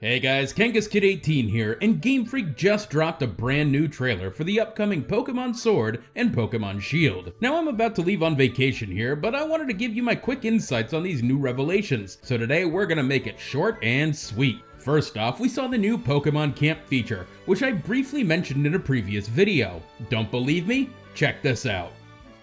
Hey guys, KangaskKid18 here, and Game Freak just dropped a brand new trailer for the upcoming Pokemon Sword and Pokemon Shield. Now I'm about to leave on vacation here, but I wanted to give you my quick insights on these new revelations, so today we're gonna make it short and sweet. First off, we saw the new Pokemon Camp feature, which I briefly mentioned in a previous video. Don't believe me? Check this out.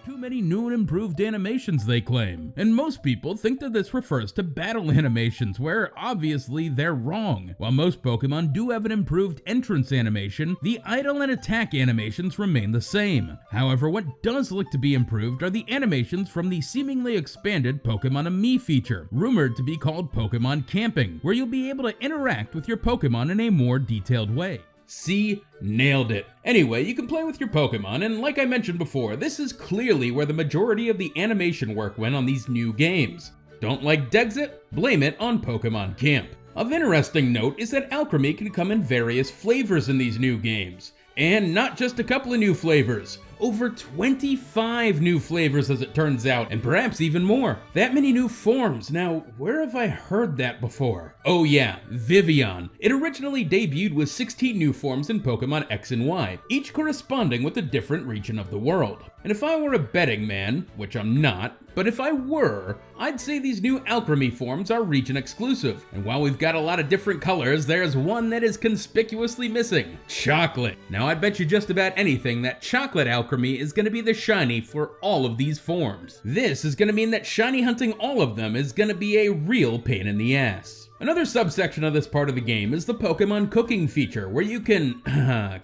Too many new and improved animations, they claim, and most people think that this refers to battle animations, where obviously they're wrong. While most Pokemon do have an improved entrance animation, the idle and attack animations remain the same. However, what does look to be improved are the animations from the seemingly expanded Pokemon and Me feature, rumored to be called Pokemon Camping, where you'll be able to interact with your Pokemon in a more detailed way. See, nailed it. Anyway, you can play with your Pokemon, and like I mentioned before, this is clearly where the majority of the animation work went on these new games. Don't like Dexit? Blame it on Pokemon Camp. Of interesting note is that alchemy can come in various flavors in these new games. And not just a couple of new flavors. Over 25 new flavors as it turns out, and perhaps even more. That many new forms. Now, where have I heard that before? Oh yeah, Vivillon. It originally debuted with 16 new forms in Pokemon X and Y, each corresponding with a different region of the world. And if I were a betting man, which I'm not, but if I were, I'd say these new alchemy forms are region exclusive. And while we've got a lot of different colors, there's one that is conspicuously missing: chocolate. Now I bet you just about anything that chocolate alchemy is going to be the shiny for all of these forms. This is going to mean that shiny hunting all of them is going to be a real pain in the ass. Another subsection of this part of the game is the Pokemon cooking feature, where you can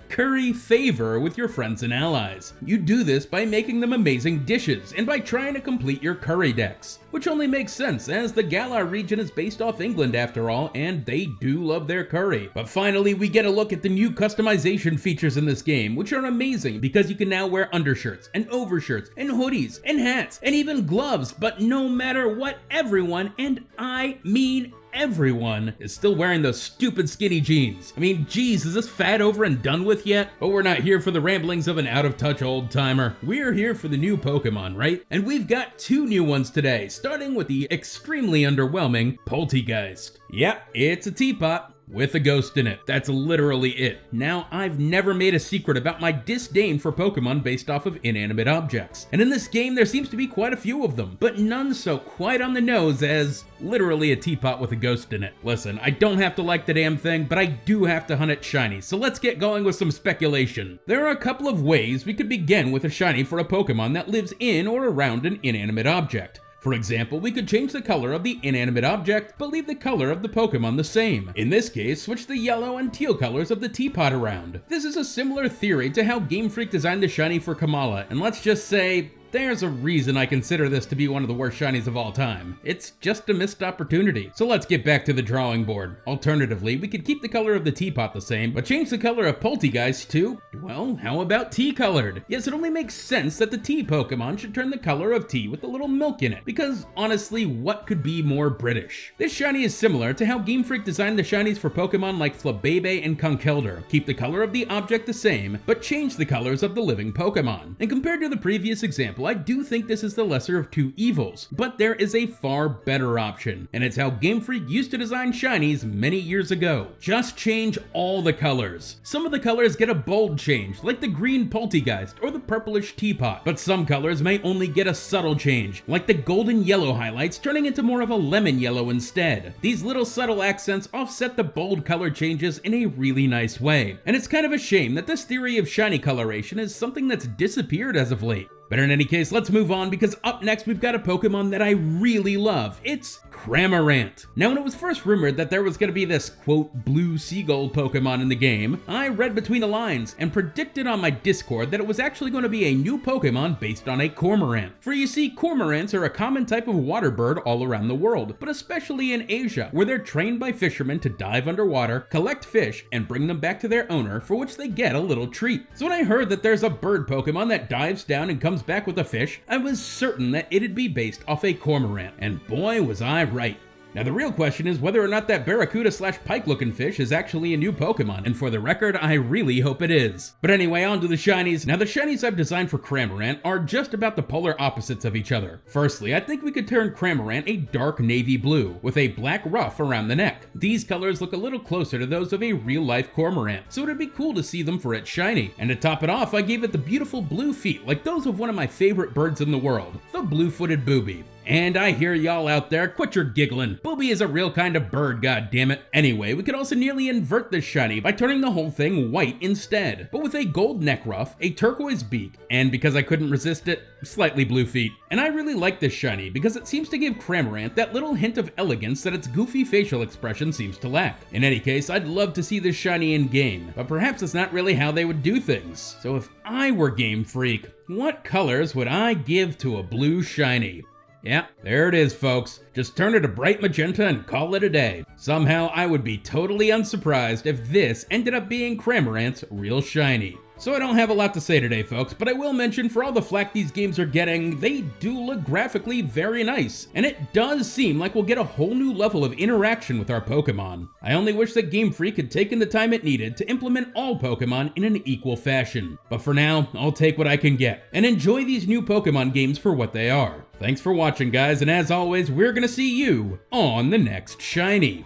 curry favor with your friends and allies. You do this by making them amazing dishes and by trying to complete your curry decks, which only makes sense as the Galar region is based off England after all, and they do love their curry. But finally, we get a look at the new customization features in this game, which are amazing because you can now wear undershirts and overshirts and hoodies and hats and even gloves, but no matter what, everyone, and I mean everyone, is still wearing those stupid skinny jeans. I mean, geez, is this fad over and done with yet? But we're not here for the ramblings of an out-of-touch old-timer. We're here for the new Pokemon, right? And we've got two new ones today, starting with the extremely underwhelming Polteageist. Yeah, it's a teapot with a ghost in it. That's literally it. Now, I've never made a secret about my disdain for Pokemon based off of inanimate objects. And in this game, there seems to be quite a few of them, but none so quite on the nose as literally a teapot with a ghost in it. Listen, I don't have to like the damn thing, but I do have to hunt it shiny, so let's get going with some speculation. There are a couple of ways we could begin with a shiny for a Pokemon that lives in or around an inanimate object. For example, we could change the color of the inanimate object, but leave the color of the Pokemon the same. In this case, switch the yellow and teal colors of the teapot around. This is a similar theory to how Game Freak designed the shiny for Komala, and let's just say, there's a reason I consider this to be one of the worst shinies of all time. It's just a missed opportunity. So let's get back to the drawing board. Alternatively, we could keep the color of the teapot the same, but change the color of Polteageist to, well, how about tea-colored? Yes, it only makes sense that the tea Pokemon should turn the color of tea with a little milk in it, because honestly, what could be more British? This shiny is similar to how Game Freak designed the shinies for Pokemon like Flabebe and Conkeldurr. Keep the color of the object the same, but change the colors of the living Pokemon. And compared to the previous example, I do think this is the lesser of two evils, but there is a far better option, and it's how Game Freak used to design shinies many years ago. Just change all the colors. Some of the colors get a bold change, like the green Polteageist or the purplish teapot, but some colors may only get a subtle change, like the golden yellow highlights turning into more of a lemon yellow instead. These little subtle accents offset the bold color changes in a really nice way, and it's kind of a shame that this theory of shiny coloration is something that's disappeared as of late. But in any case, let's move on, because up next we've got a Pokemon that I really love. It's Cramarant. Now, when it was first rumored that there was going to be this, quote, blue seagull Pokemon in the game, I read between the lines and predicted on my Discord that it was actually going to be a new Pokemon based on a cormorant. For you see, cormorants are a common type of water bird all around the world, but especially in Asia, where they're trained by fishermen to dive underwater, collect fish, and bring them back to their owner, for which they get a little treat. So when I heard that there's a bird Pokemon that dives down and comes back with a fish, I was certain that it'd be based off a cormorant, and boy was I right. Now the real question is whether or not that Barracuda / Pike looking fish is actually a new Pokemon, and for the record, I really hope it is. But anyway, on to the shinies. Now the shinies I've designed for Cramarant are just about the polar opposites of each other. Firstly, I think we could turn Cramarant a dark navy blue, with a black ruff around the neck. These colors look a little closer to those of a real-life Cormorant, so it'd be cool to see them for its shiny. And to top it off, I gave it the beautiful blue feet, like those of one of my favorite birds in the world, the blue-footed booby. And I hear y'all out there, quit your giggling. Booby is a real kind of bird, goddammit. Anyway, we could also nearly invert this shiny by turning the whole thing white instead, but with a gold neck ruff, a turquoise beak, and because I couldn't resist it, slightly blue feet. And I really like this shiny because it seems to give Cramarant that little hint of elegance that its goofy facial expression seems to lack. In any case, I'd love to see this shiny in game, but perhaps it's not really how they would do things. So if I were Game Freak, what colors would I give to a blue shiny? Yeah, there it is, folks. Just turn it a bright magenta and call it a day. Somehow, I would be totally unsurprised if this ended up being Cramarant's real shiny. So I don't have a lot to say today, folks, but I will mention for all the flack these games are getting, they do look graphically very nice, and it does seem like we'll get a whole new level of interaction with our Pokemon. I only wish that Game Freak had taken the time it needed to implement all Pokemon in an equal fashion. But for now, I'll take what I can get, and enjoy these new Pokemon games for what they are. Thanks for watching, guys, and as always, we're gonna see you on the next shiny.